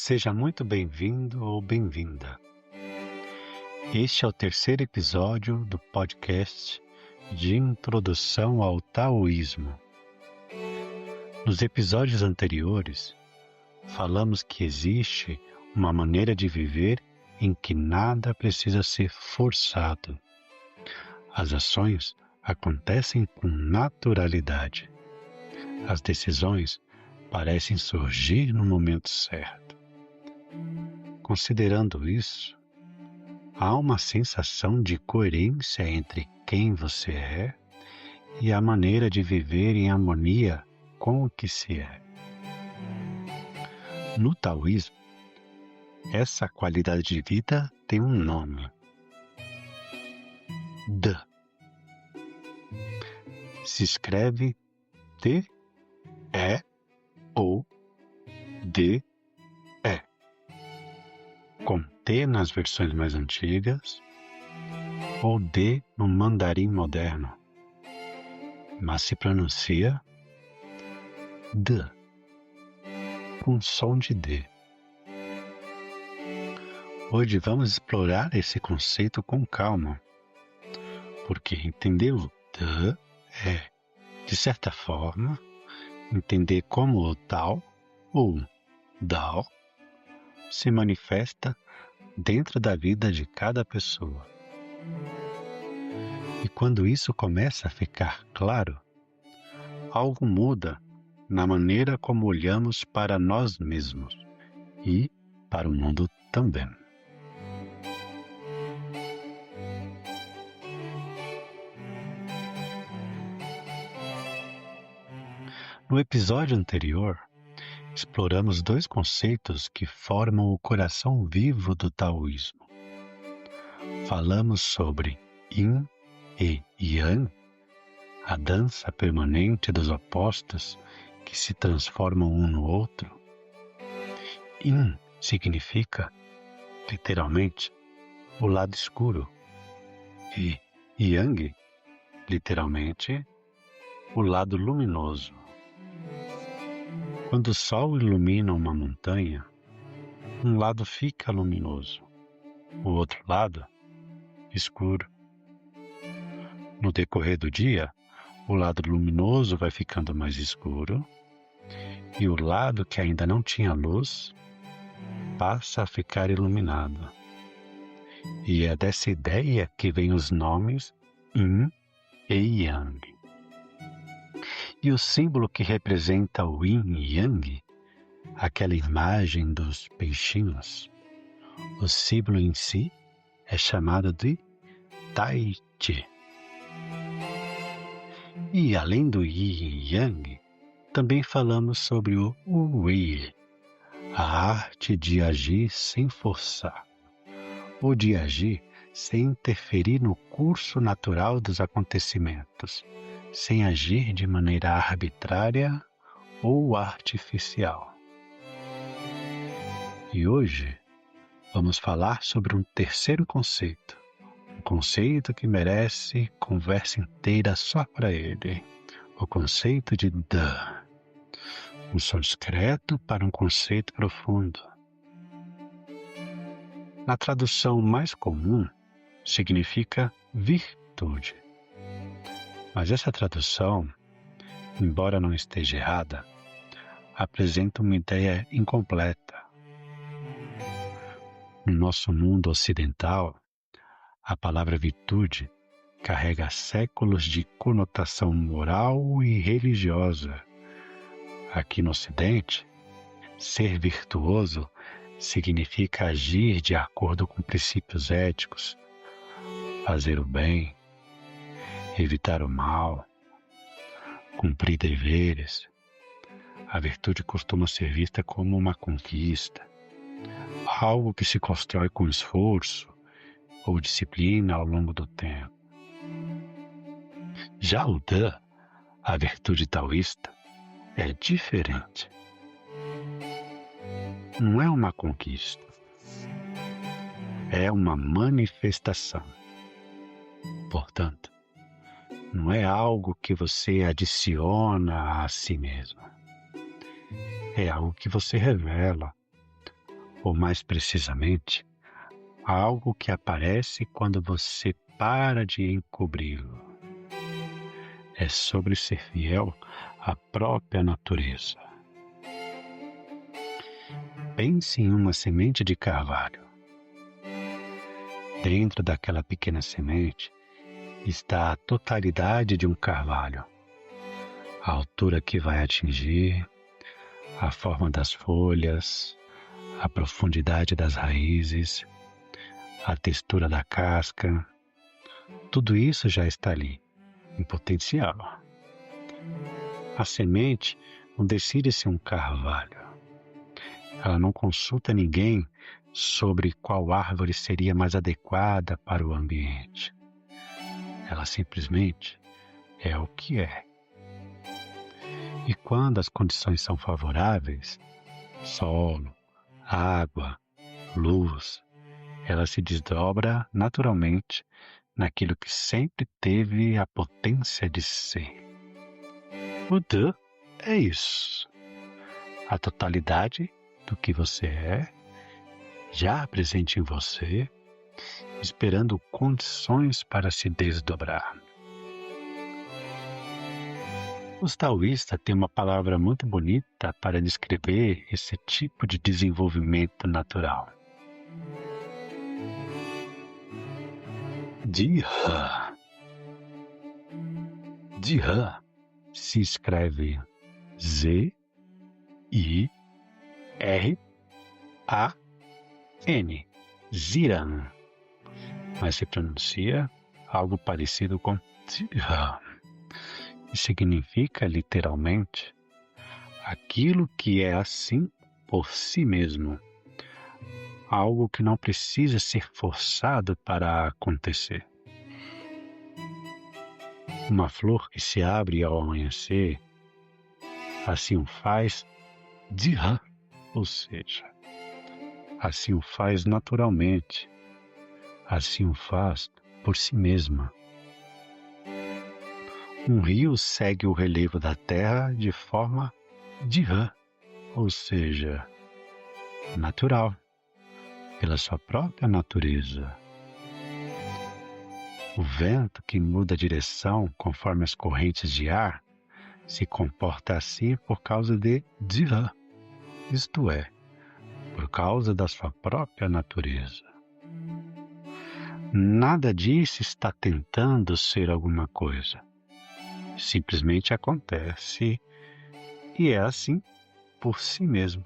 Seja muito bem-vindo ou bem-vinda. Este é o terceiro episódio do podcast de Introdução ao Taoísmo. Nos episódios anteriores, falamos que existe uma maneira de viver em que nada precisa ser forçado. As ações acontecem com naturalidade. As decisões parecem surgir no momento certo. Considerando isso, há uma sensação de coerência entre quem você é e a maneira de viver em harmonia com o que se é. No taoísmo, essa qualidade de vida tem um nome: De. Se escreve T-E ou D-E, com T nas versões mais antigas ou D no mandarim moderno, mas se pronuncia D, com som de D. Hoje vamos explorar esse conceito com calma, porque entender o De é, de certa forma, entender como o Tao ou Dao se manifesta dentro da vida de cada pessoa. E quando isso começa a ficar claro, algo muda na maneira como olhamos para nós mesmos e para o mundo também. No episódio anterior, exploramos dois conceitos que formam o coração vivo do taoísmo. Falamos sobre Yin e Yang, a dança permanente dos opostos que se transformam um no outro. Yin significa, literalmente, o lado escuro, e Yang, literalmente, o lado luminoso. Quando o sol ilumina uma montanha, um lado fica luminoso, o outro lado escuro. No decorrer do dia, o lado luminoso vai ficando mais escuro e o lado que ainda não tinha luz passa a ficar iluminado. E é dessa ideia que vem os nomes Yin e Yang. E o símbolo que representa o Yin e Yang, aquela imagem dos peixinhos, o símbolo em si é chamado de Tai Chi. E além do Yin e Yang, também falamos sobre o Wei, a arte de agir sem forçar, ou de agir sem interferir no curso natural dos acontecimentos, sem agir de maneira arbitrária ou artificial. E hoje vamos falar sobre um terceiro conceito, um conceito que merece conversa inteira só para ele, o conceito de De, um som discreto para um conceito profundo. Na tradução mais comum, significa virtude. Mas essa tradução, embora não esteja errada, apresenta uma ideia incompleta. No nosso mundo ocidental, a palavra virtude carrega séculos de conotação moral e religiosa. Aqui no Ocidente, ser virtuoso significa agir de acordo com princípios éticos, fazer o bem, evitar o mal, cumprir deveres. A virtude costuma ser vista como uma conquista, algo que se constrói com esforço ou disciplina ao longo do tempo. Já o De, a virtude taoísta, é diferente. Não é uma conquista, é uma manifestação. Portanto, não é algo que você adiciona a si mesmo. É algo que você revela, ou mais precisamente, algo que aparece quando você para de encobri-lo. É sobre ser fiel à própria natureza. Pense em uma semente de carvalho. Dentro daquela pequena semente está a totalidade de um carvalho. A altura que vai atingir, a forma das folhas, a profundidade das raízes, a textura da casca, tudo isso já está ali, em potencial. A semente não decide ser um carvalho. Ela não consulta ninguém sobre qual árvore seria mais adequada para o ambiente. Ela simplesmente é o que é. E quando as condições são favoráveis, solo, água, luz, ela se desdobra naturalmente naquilo que sempre teve a potência de ser. O Dã é isso. A totalidade do que você é, já presente em você, esperando condições para se desdobrar. Os taoístas têm uma palavra muito bonita para descrever esse tipo de desenvolvimento natural. Diha. Diha se escreve Z-I-R-A-N. Ziran. Mas se pronuncia algo parecido com Diha. E significa literalmente aquilo que é assim por si mesmo. Algo que não precisa ser forçado para acontecer. Uma flor que se abre ao amanhecer, assim o faz Diha, ou seja, assim o faz naturalmente, assim o faz por si mesma. Um rio segue o relevo da terra de forma Diha, ou seja, natural, pela sua própria natureza. O vento que muda a direção conforme as correntes de ar se comporta assim por causa de Diha, isto é, por causa da sua própria natureza. Nada disso está tentando ser alguma coisa. Simplesmente acontece e é assim por si mesmo.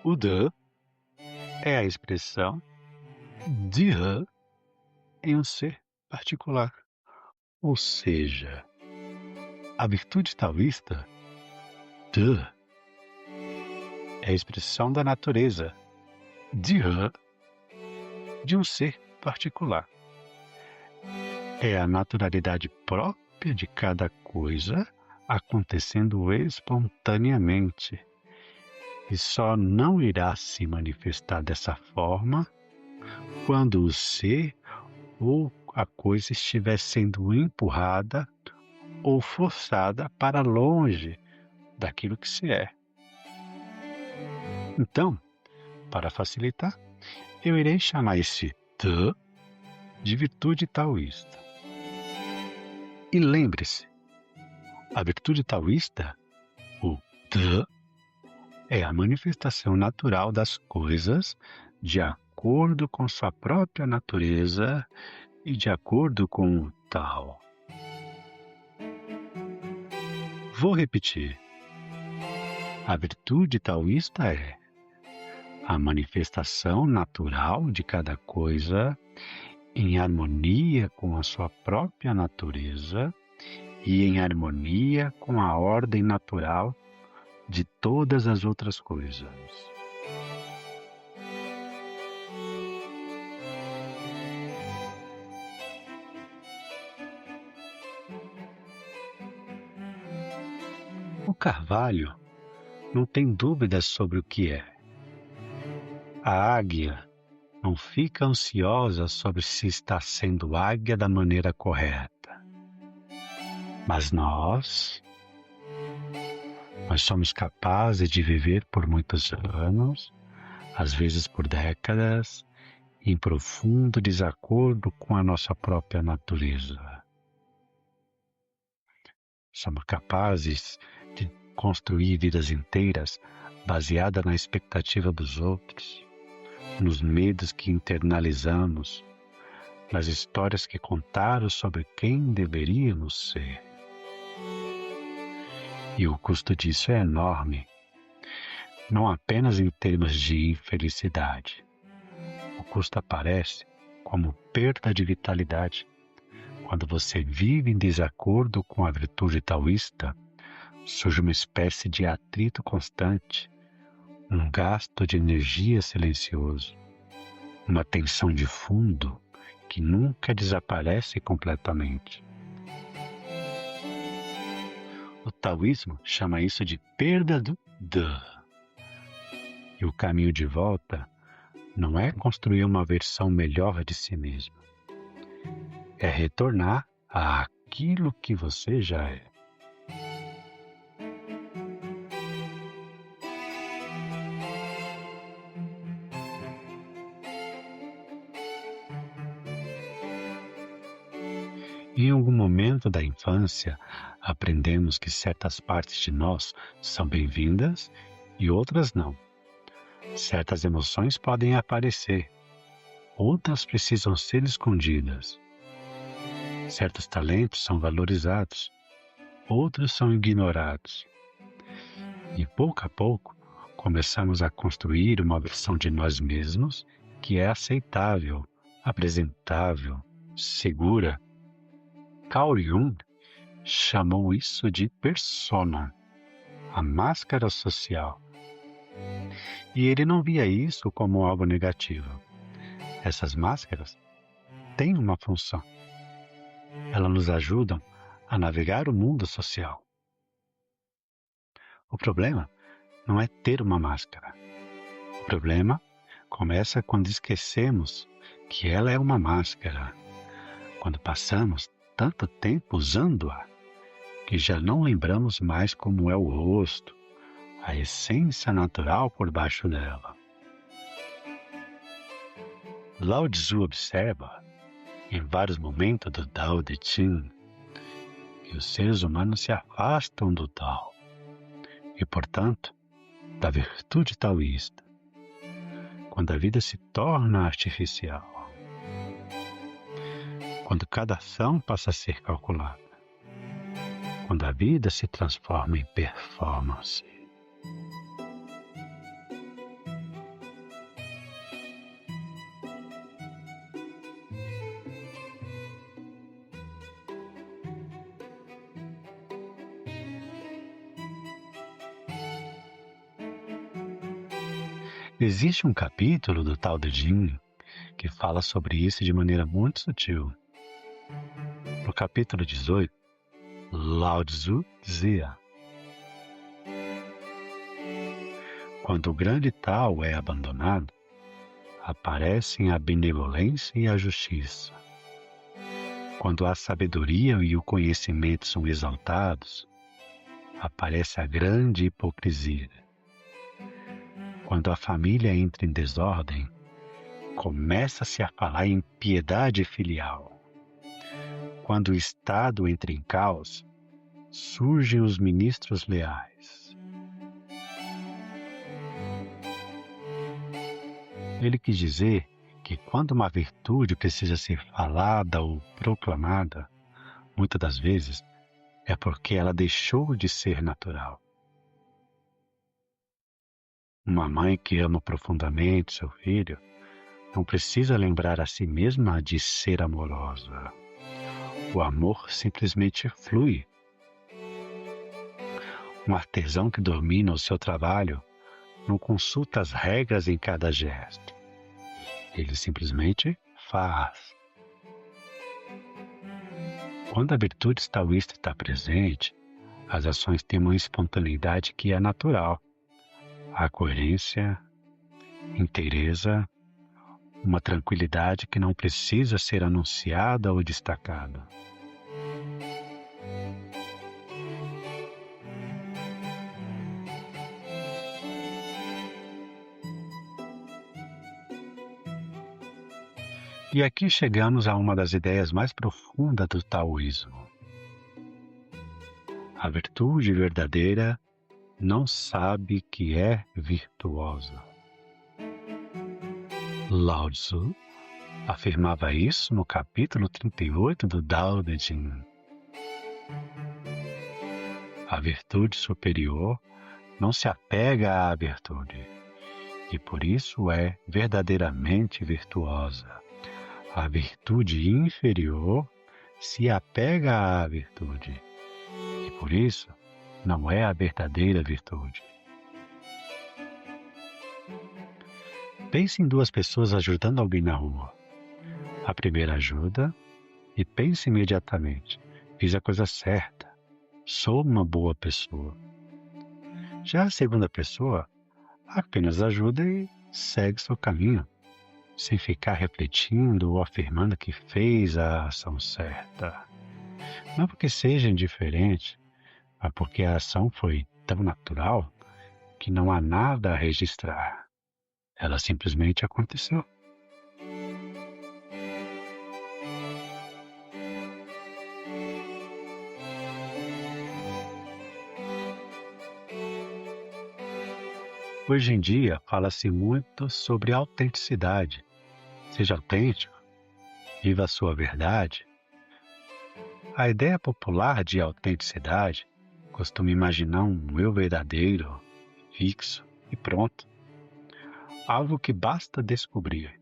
O Dã é a expressão Diha em um ser particular. Ou seja, a virtude taoísta, Dã, é a expressão da natureza, Diha, de um ser particular. É a naturalidade própria de cada coisa acontecendo espontaneamente e só não irá se manifestar dessa forma quando o ser ou a coisa estiver sendo empurrada ou forçada para longe daquilo que se é. Então, para facilitar, eu irei chamar esse Dã de virtude taoísta. E lembre-se, a virtude taoísta, o Dã, é a manifestação natural das coisas de acordo com sua própria natureza e de acordo com o Tao. Vou repetir. A virtude taoísta é a manifestação natural de cada coisa em harmonia com a sua própria natureza e em harmonia com a ordem natural de todas as outras coisas. O carvalho não tem dúvidas sobre o que é. A águia não fica ansiosa sobre se está sendo águia da maneira correta. Mas nós Nós somos capazes de viver por muitos anos, às vezes por décadas, em profundo desacordo com a nossa própria natureza. Somos capazes de construir vidas inteiras baseadas na expectativa dos outros, nos medos que internalizamos, nas histórias que contaram sobre quem deveríamos ser. E o custo disso é enorme, não apenas em termos de infelicidade. O custo aparece como perda de vitalidade. Quando você vive em desacordo com a virtude taoísta, surge uma espécie de atrito constante, um gasto de energia silencioso, uma tensão de fundo que nunca desaparece completamente. O taoísmo chama isso de perda do De. E o caminho de volta não é construir uma versão melhor de si mesmo. É retornar àquilo que você já é. Em algum momento da infância, aprendemos que certas partes de nós são bem-vindas e outras não. Certas emoções podem aparecer, outras precisam ser escondidas. Certos talentos são valorizados, outros são ignorados. E pouco a pouco, começamos a construir uma versão de nós mesmos que é aceitável, apresentável, segura. Carl Jung chamou isso de persona, a máscara social. E ele não via isso como algo negativo. Essas máscaras têm uma função. Elas nos ajudam a navegar o mundo social. O problema não é ter uma máscara. O problema começa quando esquecemos que ela é uma máscara. Quando passamos tanto tempo usando-a, que já não lembramos mais como é o rosto, a essência natural por baixo dela. Lao Tzu observa, em vários momentos do Tao Te Ching, que os seres humanos se afastam do Tao e, portanto, da virtude taoísta, quando a vida se torna artificial, quando cada ação passa a ser calculada, quando a vida se transforma em performance. Existe um capítulo do Tao Te Ching que fala sobre isso de maneira muito sutil. No capítulo 18, Lao Tzu dizia: quando o grande Tao é abandonado, aparecem a benevolência e a justiça. Quando a sabedoria e o conhecimento são exaltados, aparece a grande hipocrisia. Quando a família entra em desordem, começa-se a falar em piedade filial. Quando o Estado entra em caos, surgem os ministros leais. Ele quis dizer que quando uma virtude precisa ser falada ou proclamada, muitas das vezes é porque ela deixou de ser natural. Uma mãe que ama profundamente seu filho não precisa lembrar a si mesma de ser amorosa. O amor simplesmente flui. Um artesão que domina o seu trabalho não consulta as regras em cada gesto. Ele simplesmente faz. Quando a virtude taoísta está presente, as ações têm uma espontaneidade que é natural. A coerência, inteireza, uma tranquilidade que não precisa ser anunciada ou destacada. E aqui chegamos a uma das ideias mais profundas do taoísmo. A virtude verdadeira não sabe que é virtuosa. Lao Tzu afirmava isso no capítulo 38 do Tao Te Ching. A virtude superior não se apega à virtude, e por isso é verdadeiramente virtuosa. A virtude inferior se apega à virtude, e por isso não é a verdadeira virtude. Pense em duas pessoas ajudando alguém na rua. A primeira ajuda e pense imediatamente: fiz a coisa certa, sou uma boa pessoa. Já a segunda pessoa apenas ajuda e segue seu caminho, sem ficar refletindo ou afirmando que fez a ação certa. Não porque seja indiferente, mas porque a ação foi tão natural que não há nada a registrar. Ela simplesmente aconteceu. Hoje em dia fala-se muito sobre autenticidade. Seja autêntico, viva a sua verdade. A ideia popular de autenticidade costuma imaginar um eu verdadeiro, fixo e pronto. Algo que basta descobrir.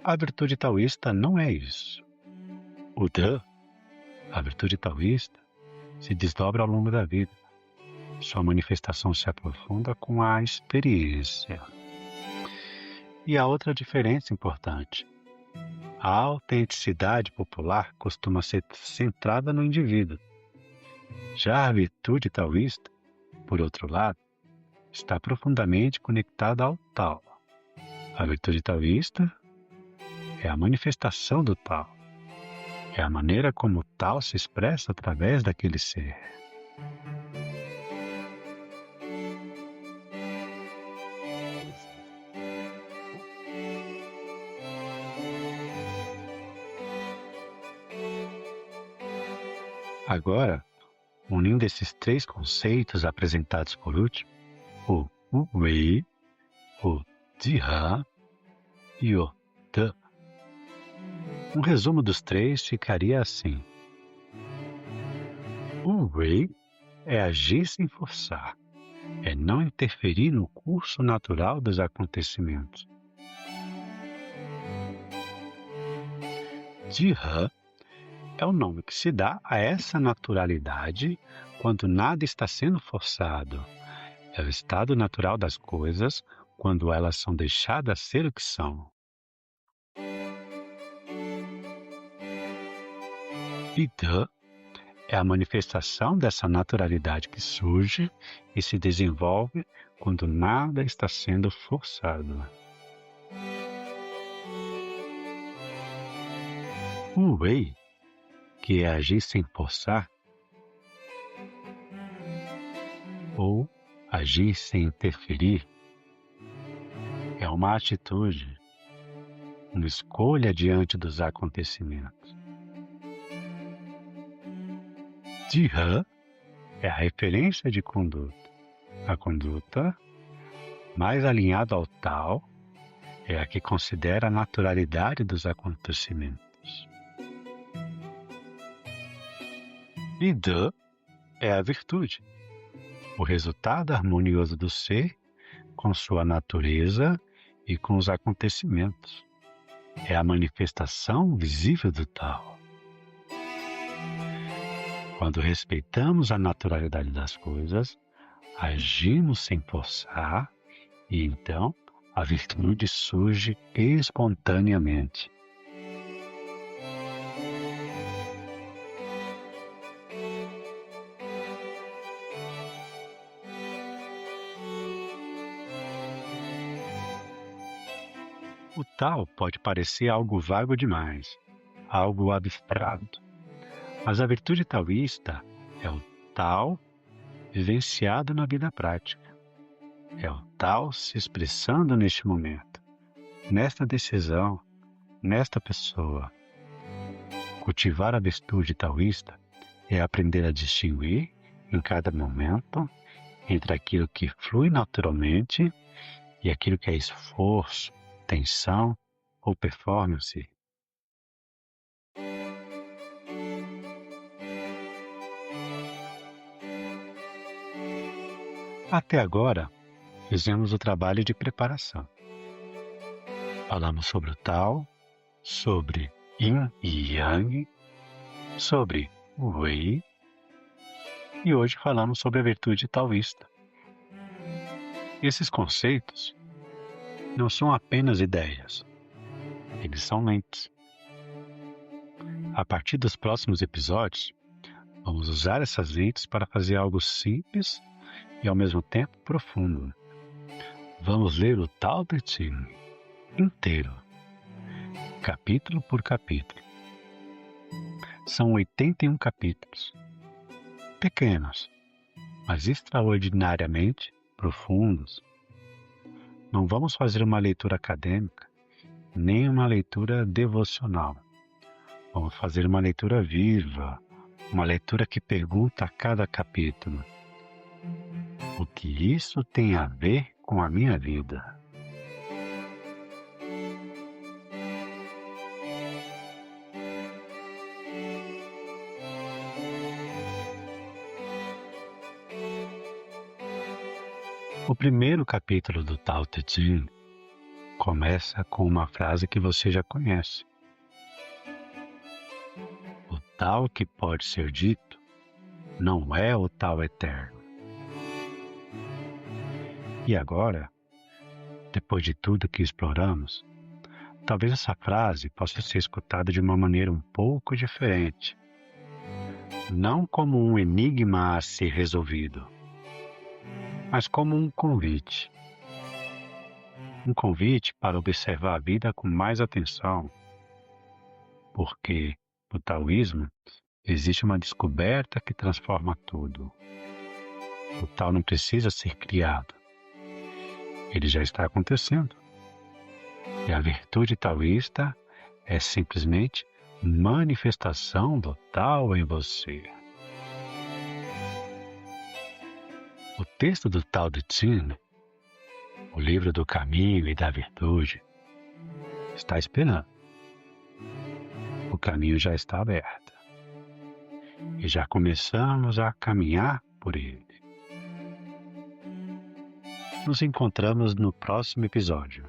A virtude taoísta não é isso. O Te, a virtude taoísta, se desdobra ao longo da vida. Sua manifestação se aprofunda com a experiência. E há outra diferença importante. A autenticidade popular costuma ser centrada no indivíduo. Já a virtude taoísta, por outro lado, está profundamente conectada ao Tao. A virtude taoísta é a manifestação do Tao. É a maneira como o Tao se expressa através daquele ser. Agora, unindo esses três conceitos apresentados por último, o Wu Wei, o Jihe e o Te. Um resumo dos três ficaria assim. Wu Wei é agir sem forçar, é não interferir no curso natural dos acontecimentos. Jihe é o nome que se dá a essa naturalidade quando nada está sendo forçado. É o estado natural das coisas quando elas são deixadas ser o que são. E Te é a manifestação dessa naturalidade que surge e se desenvolve quando nada está sendo forçado. O Wei, que é agir sem forçar, ou agir sem interferir, é uma atitude, uma escolha diante dos acontecimentos. Jihe é a referência de conduta. A conduta, mais alinhada ao Tao, é a que considera a naturalidade dos acontecimentos. E De é a virtude, o resultado harmonioso do ser com sua natureza e com os acontecimentos. É a manifestação visível do Tao. Quando respeitamos a naturalidade das coisas, agimos sem forçar e então a virtude surge espontaneamente. O Tao pode parecer algo vago demais, algo abstrato, mas a virtude taoísta é o Tao vivenciado na vida prática. É o Tao se expressando neste momento, nesta decisão, nesta pessoa. Cultivar a virtude taoísta é aprender a distinguir, em cada momento, entre aquilo que flui naturalmente e aquilo que é esforço, tensão ou performance. Até agora, fizemos o trabalho de preparação. Falamos sobre o Tao, sobre Yin e Yang, sobre o Wei, e hoje falamos sobre a virtude taoísta. Esses conceitos não são apenas ideias, eles são lentes. A partir dos próximos episódios, vamos usar essas lentes para fazer algo simples e ao mesmo tempo profundo. Vamos ler o Tao Te Ching inteiro, capítulo por capítulo. São 81 capítulos, pequenos, mas extraordinariamente profundos. Não vamos fazer uma leitura acadêmica, nem uma leitura devocional. Vamos fazer uma leitura viva, uma leitura que pergunta a cada capítulo: o que isso tem a ver com a minha vida? O primeiro capítulo do Tao Te Ching começa com uma frase que você já conhece. O Tao que pode ser dito não é o Tao eterno. E agora, depois de tudo que exploramos, talvez essa frase possa ser escutada de uma maneira um pouco diferente. Não como um enigma a ser resolvido, mas como um convite. Um convite para observar a vida com mais atenção, porque no taoísmo existe uma descoberta que transforma tudo. O Tao não precisa ser criado, ele já está acontecendo. E a virtude taoísta é simplesmente manifestação do Tao em você. O texto do Tao Te Ching, o livro do caminho e da virtude, está esperando. O caminho já está aberto. E já começamos a caminhar por ele. Nos encontramos no próximo episódio.